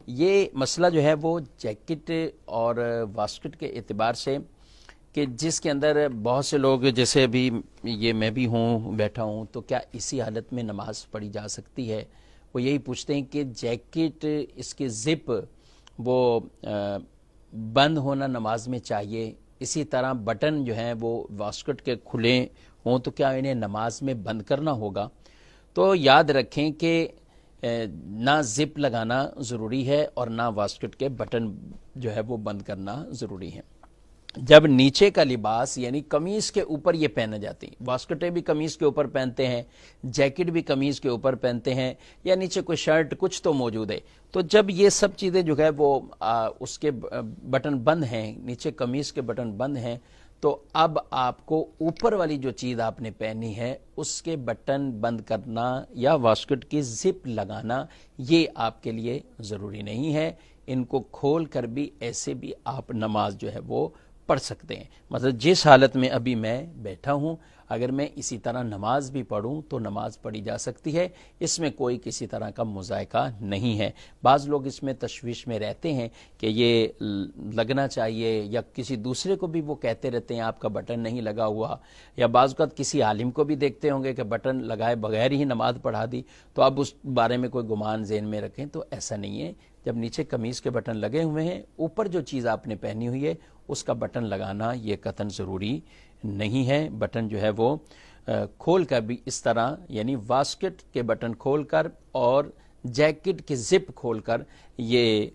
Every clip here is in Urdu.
یہ مسئلہ جو ہے وہ جیکٹ اور واسکٹ کے اعتبار سے کہ جس کے اندر بہت سے لوگ جیسے ابھی یہ میں بھی ہوں بیٹھا ہوں تو کیا اسی حالت میں نماز پڑھی جا سکتی ہے، وہ یہی پوچھتے ہیں کہ جیکٹ اس کے زپ وہ بند ہونا نماز میں چاہیے، اسی طرح بٹن جو ہیں وہ واسکٹ کے کھلے ہوں تو کیا انہیں نماز میں بند کرنا ہوگا؟ تو یاد رکھیں کہ نہ زپ لگانا ضروری ہے اور نہ واسکٹ کے بٹن جو ہے وہ بند کرنا ضروری ہے۔ جب نیچے کا لباس یعنی قمیص کے اوپر یہ پہنے جاتی ہیں، واسکٹیں بھی قمیص کے اوپر پہنتے ہیں، جیکٹ بھی قمیص کے اوپر پہنتے ہیں، یا نیچے کوئی شرٹ کچھ تو موجود ہے، تو جب یہ سب چیزیں جو ہے وہ اس کے بٹن بند ہیں، نیچے قمیص کے بٹن بند ہیں، تو اب آپ کو اوپر والی جو چیز آپ نے پہنی ہے اس کے بٹن بند کرنا یا واسکٹ کی زپ لگانا یہ آپ کے لیے ضروری نہیں ہے۔ ان کو کھول کر بھی ایسے بھی آپ نماز جو ہے وہ پڑھ سکتے ہیں۔ مطلب جس حالت میں ابھی میں بیٹھا ہوں اگر میں اسی طرح نماز بھی پڑھوں تو نماز پڑھی جا سکتی ہے، اس میں کوئی کسی طرح کا مذائقہ نہیں ہے۔ بعض لوگ اس میں تشویش میں رہتے ہیں کہ یہ لگنا چاہیے، یا کسی دوسرے کو بھی وہ کہتے رہتے ہیں آپ کا بٹن نہیں لگا ہوا، یا بعض اوقات کسی عالم کو بھی دیکھتے ہوں گے کہ بٹن لگائے بغیر ہی نماز پڑھا دی، تو اب اس بارے میں کوئی گمان ذہن میں رکھیں، تو ایسا نہیں ہے۔ جب نیچے قمیص کے بٹن لگے ہوئے ہیں، اوپر جو چیز آپ نے پہنی ہوئی ہے اس کا بٹن لگانا یہ قطعاً ضروری نہیں ہے۔ بٹن جو ہے وہ کھول کر بھی اس طرح یعنی واسکٹ کے بٹن کھول کر اور جیکٹ کے زپ کھول کر یہ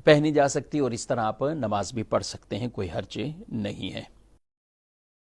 پہنی جا سکتی اور اس طرح آپ نماز بھی پڑھ سکتے ہیں، کوئی حرج نہیں ہے۔